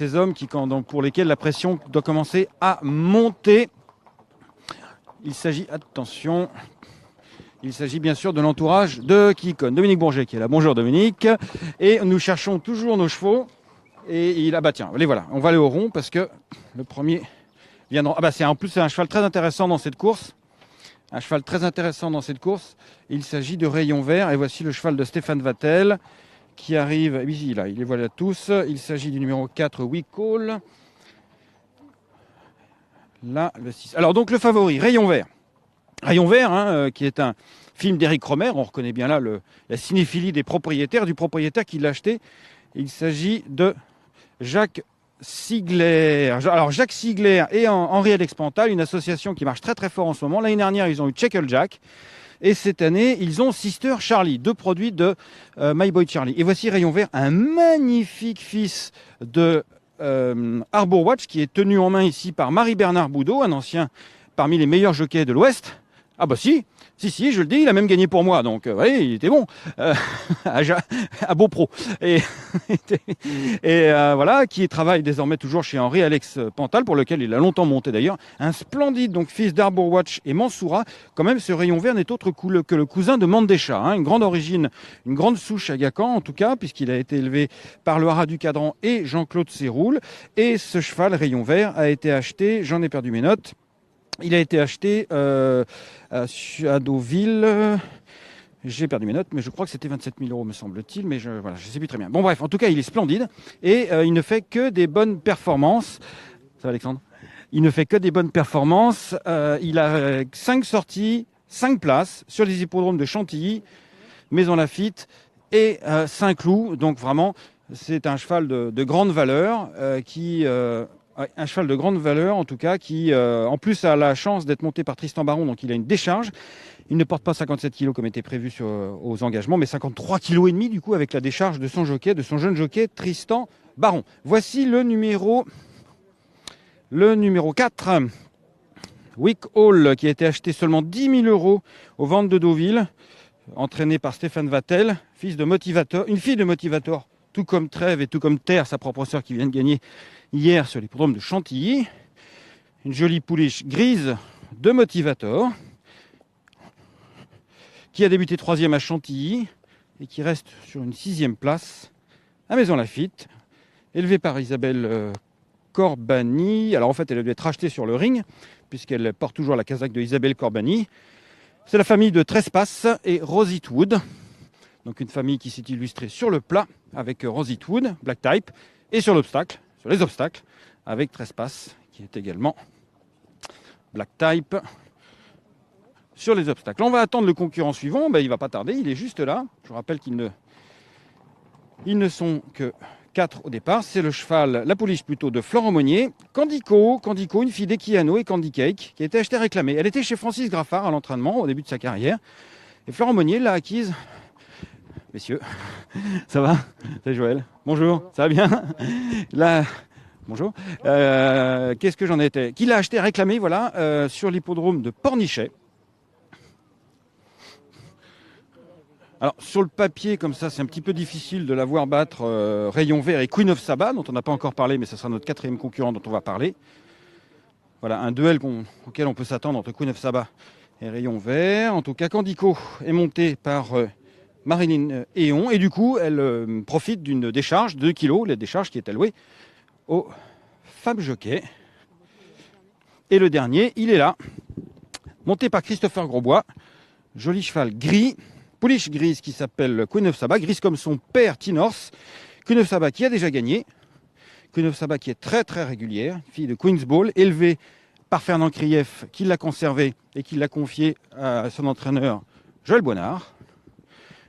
Ces hommes donc, pour lesquels la pression doit commencer à monter. Il s'agit, attention, il s'agit bien sûr de l'entourage de Kikon. Dominique Bourget qui est là. Bonjour Dominique. Et nous cherchons toujours nos chevaux. Et bah tiens, les voilà. On va aller au rond parce que le premier viendra. Ah bah en plus c'est un cheval très intéressant dans cette course. Un cheval très intéressant dans cette course. Il s'agit de Rayon Vert. Et voici le cheval de Stéphane Vattel qui arrive. Ici, là, il les voilà tous. Il s'agit du numéro 4, We Call. Là, le 6. Alors donc le favori, Rayon Vert. Rayon Vert, hein, qui est un film d'Éric Rohmer. On reconnaît bien là la cinéphilie des propriétaires, du propriétaire qui l'a acheté. Il s'agit de Jacques Sigler. Alors Jacques Sigler et Henri Alex Pantal, une association qui marche très très fort en ce moment. L'année dernière, ils ont eu Checkle Jack. Et cette année, ils ont Sister Charlie, deux produits de My Boy Charlie. Et voici Rayon Vert, un magnifique fils de Harbour Watch, qui est tenu en main ici par Marie-Bernard Boudot, un ancien parmi les meilleurs jockeys de l'Ouest. Ah bah si, je le dis, il a même gagné pour moi, donc oui, il était bon, à Beaupro. Et voilà, qui travaille désormais toujours chez Henri Alex Pantal, pour lequel il a longtemps monté d'ailleurs. Un splendide donc fils d'Arbour Watch et Mansoura. Quand même, ce Rayon Vert n'est autre que le cousin de Mandécha, hein, une grande origine, une grande souche à Gacan en tout cas, puisqu'il a été élevé par le Haras du Cadran et Jean-Claude Séroul. Et ce cheval Rayon Vert a été acheté, j'en ai perdu mes notes, il a été acheté à Deauville. J'ai perdu mes notes, mais je crois que c'était 27 000 €, me semble-t-il. Mais je ne sais plus très bien. Bon, bref, en tout cas, il est splendide. Et il ne fait que des bonnes performances. Ça va, Alexandre ? Il ne fait que des bonnes performances. Il a 5 sorties, 5 places sur les hippodromes de Chantilly, Maison Lafitte et Saint-Cloud. Donc, vraiment, c'est un cheval de grande valeur un cheval de grande valeur, en tout cas, qui, en plus, a la chance d'être monté par Tristan Baron, donc il a une décharge. Il ne porte pas 57 kg comme était prévu aux engagements, mais 53,5 kg, du coup, avec la décharge de son jeune jockey, Tristan Baron. Voici le numéro 4, Wick Hall, qui a été acheté seulement 10 000 € aux ventes de Deauville, entraîné par Stéphane Vattel, une fille de Motivator, tout comme Trèves et tout comme Terre, sa propre sœur qui vient de gagner hier sur l'hippodrome de Chantilly. Une jolie pouliche grise de Motivator qui a débuté 3e à Chantilly et qui reste sur une 6e place à Maison Lafitte, élevée par Isabelle Corbani. Alors en fait, elle doit être rachetée sur le ring puisqu'elle porte toujours la casaque de Isabelle Corbani. C'est la famille de Trespass et Rositwood. Donc une famille qui s'est illustrée sur le plat avec Rositwood, Black Type, et sur les obstacles, avec Trespass, qui est également Black Type sur les obstacles. On va attendre le concurrent suivant, il ne va pas tarder, il est juste là. Je rappelle qu'ils ne sont que 4 au départ. C'est le cheval, la pouliche plutôt, de Florent Monnier. Candico, une fille d'Equiano et Candy Cake, qui a été achetée réclamée. Elle était chez Francis Graffard à l'entraînement au début de sa carrière. Et Florent Monnier l'a acquise. Messieurs, ça va ? C'est Joël. Bonjour, ça va bien ? Là, bonjour. Qu'est-ce que j'en étais ? Qui l'a acheté réclamé, voilà, sur l'hippodrome de Pornichet. Alors, sur le papier, comme ça, c'est un petit peu difficile de la voir battre Rayon Vert et Queen of Saba, dont on n'a pas encore parlé, mais ce sera notre 4e concurrent dont on va parler. Voilà, un duel auquel on peut s'attendre entre Queen of Saba et Rayon Vert. En tout cas, Candico est monté par Marilyn Héon, et du coup, elle profite d'une décharge de 2 kg, la décharge qui est allouée aux femmes jockeys. Et le dernier, il est là, monté par Christopher Grosbois, joli cheval gris, pouliche grise qui s'appelle Queen of Saba, grise comme son père Tinorce. Queen of Saba qui a déjà gagné, Queen of Saba qui est très très régulière, fille de Queen's Ball, élevée par Fernand Krief, qui l'a conservée et qui l'a confiée à son entraîneur Joël Boinard,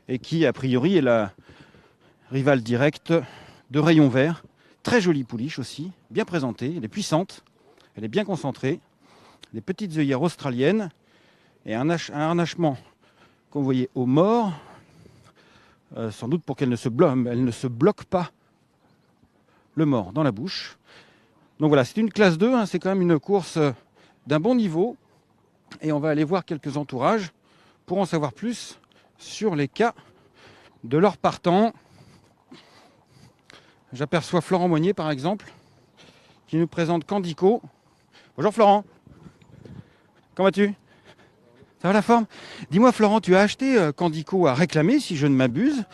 et qui a priori est la rivale directe de Rayon Vert. Très jolie pouliche aussi, bien présentée, elle est puissante, elle est bien concentrée, des petites œillères australiennes et un harnachement, comme vous voyez, au mort, sans doute pour qu'elle ne se bloque pas le mort dans la bouche. Donc voilà, c'est une classe 2, c'est quand même une course d'un bon niveau, et on va aller voir quelques entourages pour en savoir plus sur les cas de leurs partants. J'aperçois Florent Monnier par exemple, qui nous présente Candico. Bonjour Florent, comment vas-tu? Ça va la forme? Dis-moi Florent, tu as acheté Candico à réclamer, si je ne m'abuse.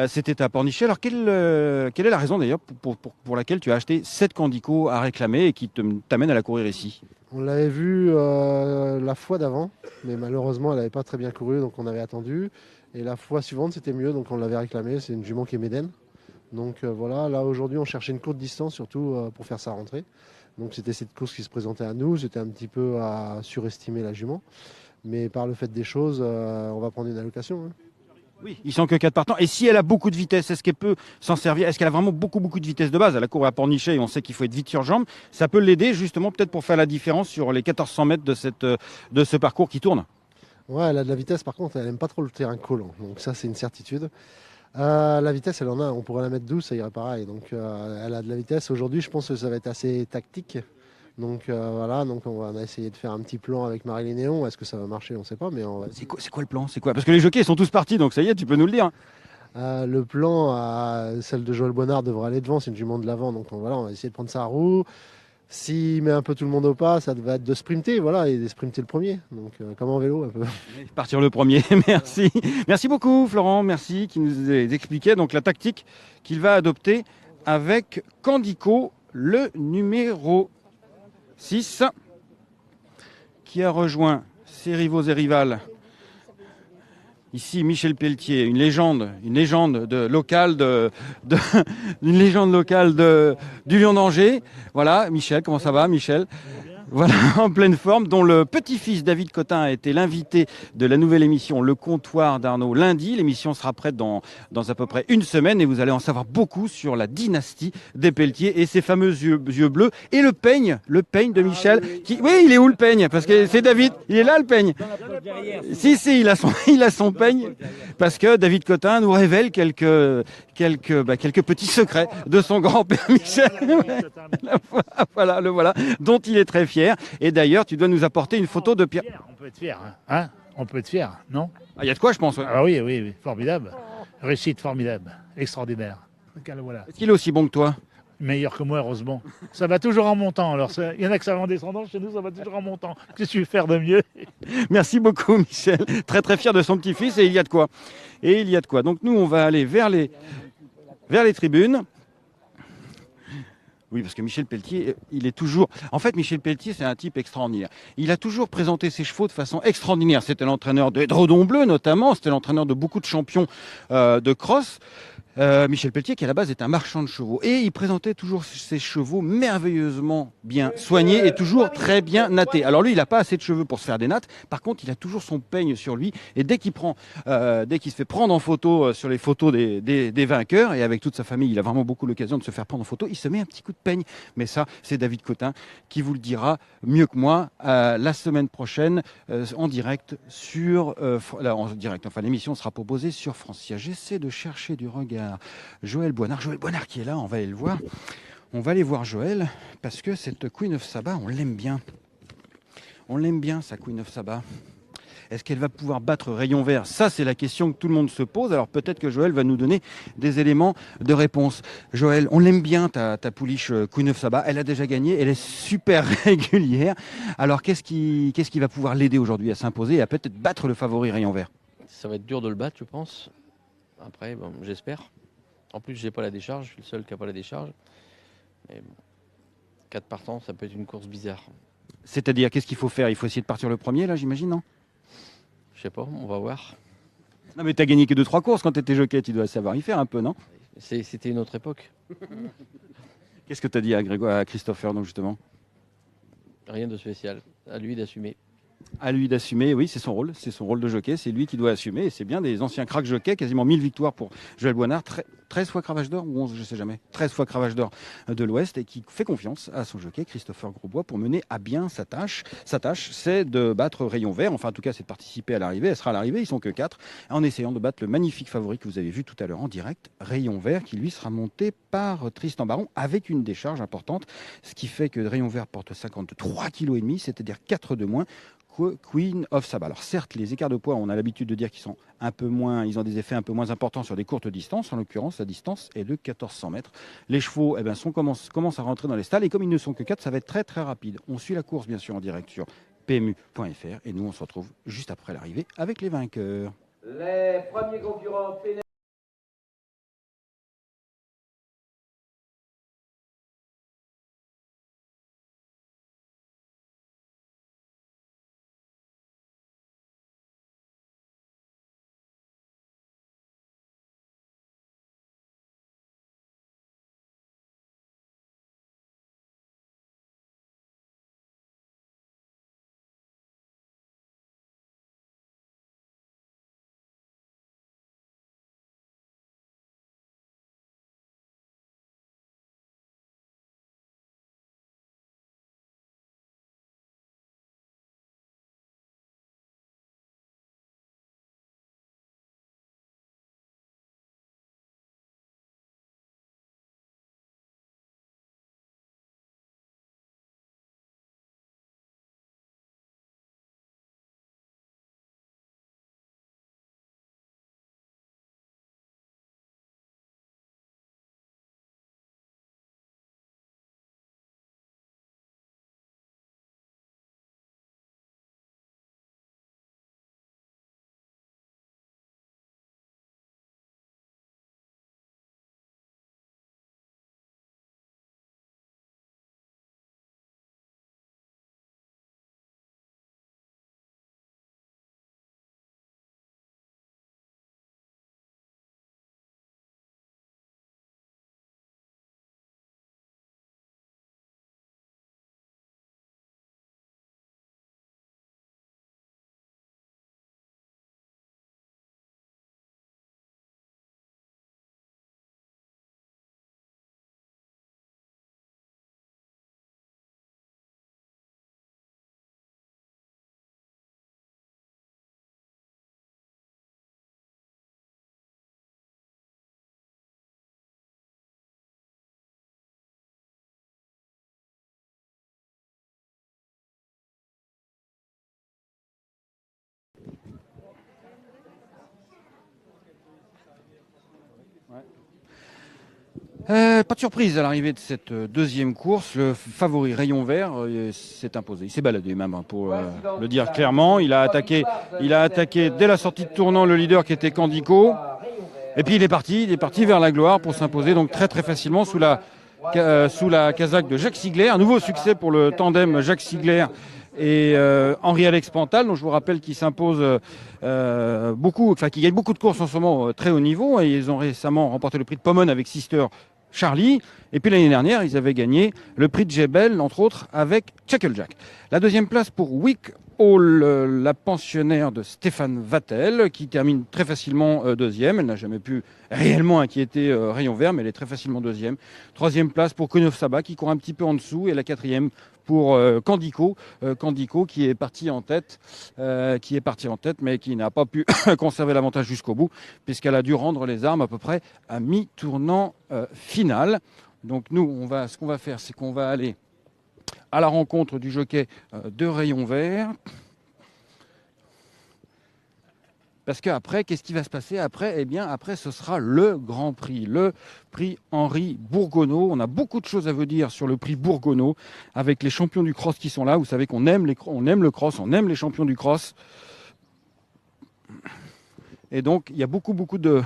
C'était à Pornichet. Alors quelle est la raison d'ailleurs pour laquelle tu as acheté cette Candico à réclamer et qui t'amène à la courir ici? On l'avait vue la fois d'avant, mais malheureusement elle n'avait pas très bien couru, donc on avait attendu. Et la fois suivante c'était mieux, donc on l'avait réclamée. C'est une jument qui est médène. Donc voilà, là aujourd'hui on cherchait une courte distance surtout pour faire sa rentrée. Donc c'était cette course qui se présentait à nous, c'était un petit peu à surestimer la jument. Mais par le fait des choses, on va prendre une allocation. Hein. Oui, ils sont que 4 partants. Et si elle a beaucoup de vitesse, est-ce qu'elle peut s'en servir? Est-ce qu'elle a vraiment beaucoup de vitesse de base? Elle a couru à Pornichet et on sait qu'il faut être vite sur jambe. Ça peut l'aider justement peut-être pour faire la différence sur les 1400 mètres de ce parcours qui tourne. Ouais, elle a de la vitesse par contre, elle n'aime pas trop le terrain collant. Donc ça c'est une certitude. La vitesse, elle en a, on pourrait la mettre 12, ça irait pareil. Donc elle a de la vitesse. Aujourd'hui, je pense que ça va être assez tactique. Donc voilà, donc on va essayer de faire un petit plan avec Marie Néon. Est-ce que ça va marcher? On ne sait pas, mais on va... C'est quoi le plan? C'est quoi? Parce que les jockeys sont tous partis, donc ça y est, tu peux nous le dire. Le plan, celle de Joël Bonnard devrait aller devant, c'est une jument de l'avant. Donc voilà, on va essayer de prendre sa roue. S'il met un peu tout le monde au pas, ça va être de sprinter, voilà, et de sprinter le premier. Donc comme en vélo un peu. Partir le premier, merci. Merci beaucoup Florent, merci qui nous expliquait donc la tactique qu'il va adopter avec Candico, le numéro 6, qui a rejoint ses rivaux et rivales. Ici, Michel Pelletier, une légende locale du Lion d'Angers. Voilà, Michel, comment ça va, Michel? Voilà, en pleine forme, dont le petit-fils David Cotin a été l'invité de la nouvelle émission Le Comptoir d'Arnaud lundi. L'émission sera prête dans à peu près une semaine et vous allez en savoir beaucoup sur la dynastie des Pelletier et ses fameux yeux bleus. Et le peigne de Michel. Oui, il est où le peigne? Parce que c'est David, il est là le peigne. Si, il a son peigne. Parce que David Cotin nous révèle quelques petits secrets de son grand-père Michel. Voilà, le voilà, dont il est très fier. Et d'ailleurs, tu dois nous apporter une photo de Pierre. On peut être fier, hein? On peut être fier, non? Ah, il y a de quoi, je pense. Ouais. Ah oui, formidable. Réussite formidable, extraordinaire. Voilà. Est-ce qu'il est aussi bon que toi? Meilleur que moi, heureusement. Ça va toujours en montant. Alors, il y en a que ça va en descendant. Chez nous, ça va toujours en montant. Qu'est-ce que tu veux faire de mieux? Merci beaucoup, Michel. Très, très fier de son petit-fils. Et il y a de quoi. Donc, nous, on va aller vers les tribunes. Oui, parce que Michel Pelletier, il est toujours... En fait, Michel Pelletier, c'est un type extraordinaire. Il a toujours présenté ses chevaux de façon extraordinaire. C'était l'entraîneur de Dredon Bleu, notamment. C'était l'entraîneur de beaucoup de champions de cross. Michel Pelletier, qui à la base est un marchand de chevaux. Et il présentait toujours ses chevaux merveilleusement bien soignés et toujours très bien nattés. Alors lui, il n'a pas assez de cheveux pour se faire des nattes. Par contre, il a toujours son peigne sur lui. Et dès qu'il se fait prendre en photo sur les photos des vainqueurs, et avec toute sa famille, il a vraiment beaucoup l'occasion de se faire prendre en photo, il se met un petit coup de peigne. Mais ça, c'est David Cotin qui vous le dira mieux que moi la semaine prochaine en direct Enfin, l'émission sera proposée sur Francia. J'essaie de chercher du regard Joël Bonnard qui est là, on va aller le voir. On va aller voir Joël parce que cette Queen of Saba, on l'aime bien. On l'aime bien, sa Queen of Saba. Est-ce qu'elle va pouvoir battre Rayon Vert? Ça, c'est la question que tout le monde se pose. Alors peut-être que Joël va nous donner des éléments de réponse. Joël, on l'aime bien, ta pouliche Queen of Saba. Elle a déjà gagné, elle est super régulière. Alors qu'est-ce qui va pouvoir l'aider aujourd'hui à s'imposer et à peut-être battre le favori Rayon Vert? Ça va être dur de le battre, je pense. Après, bon, j'espère. En plus, j'ai pas la décharge. Je suis le seul qui n'a pas la décharge. Mais bon, 4 partants, ça peut être une course bizarre. C'est-à-dire, qu'est-ce qu'il faut faire? Il faut essayer de partir le premier, là, j'imagine, non? Je sais pas, on va voir. Non, mais t'as gagné que 2-3 courses quand t'étais jockey. Tu dois savoir y faire un peu, non? C'était une autre époque. Qu'est-ce que t'as dit à Christopher, donc, justement? Rien de spécial. À lui d'assumer. À lui d'assumer, oui, c'est son rôle de jockey, c'est lui qui doit assumer, et c'est bien des anciens cracks jockeys, quasiment 1000 victoires pour Joël Bonnard, 13 fois cravache d'or, ou 11, je sais jamais, 13 fois cravache d'or de l'Ouest, et qui fait confiance à son jockey, Christopher Grosbois, pour mener à bien sa tâche. Sa tâche, c'est de battre Rayon Vert, enfin en tout cas c'est de participer à l'arrivée, elle sera à l'arrivée, ils sont que 4, en essayant de battre le magnifique favori que vous avez vu tout à l'heure en direct, Rayon Vert, qui lui sera monté par Tristan Baron, avec une décharge importante, ce qui fait que Rayon Vert porte 53,5 kg, c'est-à-dire 4 de moins, Queen of Saba. Alors certes, les écarts de poids, on a l'habitude de dire qu'ils sont un peu moins, ils ont des effets un peu moins importants sur des courtes distances. En l'occurrence, sa distance est de 1400 mètres. Les chevaux commencent à rentrer dans les stalles et comme ils ne sont que 4, ça va être très très rapide. On suit la course bien sûr en direct sur PMU.fr et nous on se retrouve juste après l'arrivée avec les vainqueurs. Les premiers concurrents Pas de surprise à l'arrivée de cette deuxième course. Le favori Rayon Vert s'est imposé. Il s'est baladé même, pour le dire clairement. Il a attaqué dès la sortie de tournant le leader qui était Candico. Et puis il est parti vers la gloire pour s'imposer donc très très facilement sous la casaque de Jacques Sigler. Un nouveau succès pour le tandem Jacques Sigler et Henri-Alex Pantal, dont je vous rappelle qu'il s'impose qui gagne beaucoup de courses en ce moment très haut niveau. Et ils ont récemment remporté le prix de Pomone avec Sister Charlie. Et puis l'année dernière, ils avaient gagné le prix de Jebel, entre autres, avec Chucklejack. La deuxième place pour Wick Hall, la pensionnaire de Stéphane Vattel, qui termine très facilement deuxième. Elle n'a jamais pu réellement inquiéter Rayon Vert, mais elle est très facilement deuxième. Troisième place pour Konov Saba, qui court un petit peu en dessous. Et la quatrième pour Candico, qui est parti en tête, mais qui n'a pas pu conserver l'avantage jusqu'au bout, puisqu'elle a dû rendre les armes à peu près à mi-tournant final. Donc nous, ce qu'on va faire, c'est qu'on va aller à la rencontre du jockey de Rayon Vert. Parce qu'après, qu'est-ce qui va se passer après ? Eh bien, après, ce sera le Grand Prix, le prix Henri Bourgoneau. On a beaucoup de choses à vous dire sur le prix Bourgoneau, avec les champions du cross qui sont là. Vous savez qu'on aime le cross, on aime les champions du cross. Et donc, il y a beaucoup de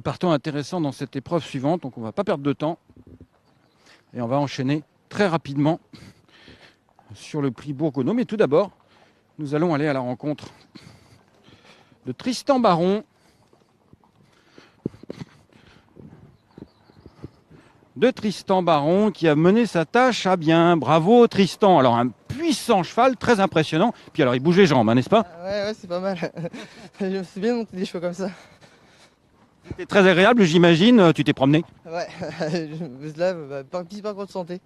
partants intéressants dans cette épreuve suivante. Donc, on ne va pas perdre de temps. Et on va enchaîner très rapidement sur le prix Bourgoneau. Mais tout d'abord, nous allons aller à la rencontre de Tristan Baron. Qui a mené sa tâche à bien. Bravo Tristan. Alors un puissant cheval, très impressionnant. Puis alors il bouge les jambes, n'est-ce pas ? Ouais, c'est pas mal. Je me suis bien monté des chevaux comme ça. C'était très agréable, j'imagine. Tu t'es promené ? Ouais, je me lave, petit parcours de santé.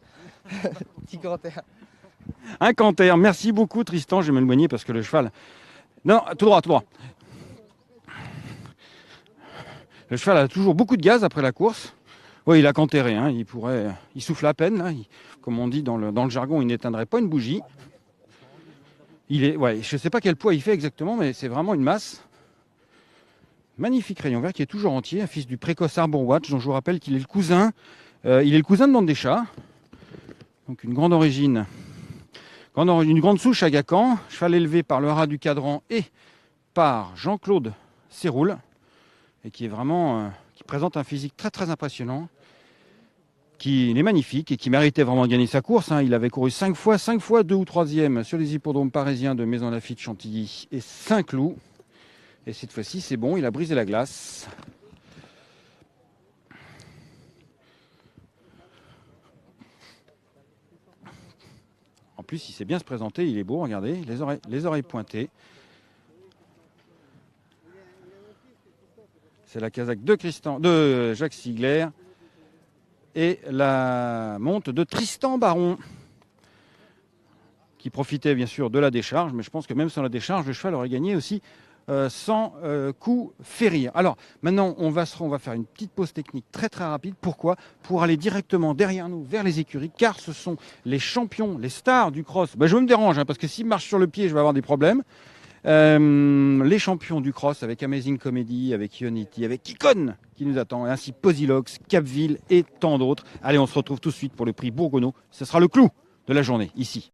Petit commentaire. Un canter. Merci beaucoup Tristan. Je vais m'éloigner parce que le cheval... Non, tout droit. Le cheval a toujours beaucoup de gaz après la course. Oui, il a cantéré, hein. Il souffle à peine, là. Comme on dit dans le jargon, il n'éteindrait pas une bougie. Je ne sais pas quel poids il fait exactement, mais c'est vraiment une masse. Magnifique rayon vert qui est toujours entier, un fils du précoce Arbor Watch, dont je vous rappelle qu'il est le cousin, de Dandéchat. Donc une grande origine, une grande souche à Gacan, cheval élevé par le haras du Cadran et par Jean-Claude Séroul, et qui est vraiment, qui présente un physique très très impressionnant, qui est magnifique et qui méritait vraiment de gagner sa course. Il avait couru 5 fois 2 ou 3e sur les hippodromes parisiens de Maison-Lafitte, Chantilly et Saint-Cloud. Et cette fois-ci, c'est bon, il a brisé la glace. En plus, il sait bien se présenter, il est beau, regardez, les oreilles pointées. C'est la casaque de Jacques Sigler et la monte de Tristan Baron, qui profitait bien sûr de la décharge, mais je pense que même sans la décharge, le cheval aurait gagné aussi sans coup férir. Alors maintenant, on va faire une petite pause technique très très rapide. Pourquoi ? Pour aller directement derrière nous vers les écuries, car ce sont les champions, les stars du cross. Je me dérange, parce que s'ils marchent sur le pied, je vais avoir des problèmes. Les champions du cross avec Amazing Comedy, avec Unity, avec Icon qui nous attend, et ainsi Posilox, Capville et tant d'autres. Allez, on se retrouve tout de suite pour le prix Bourgognot. Ce sera le clou de la journée, ici.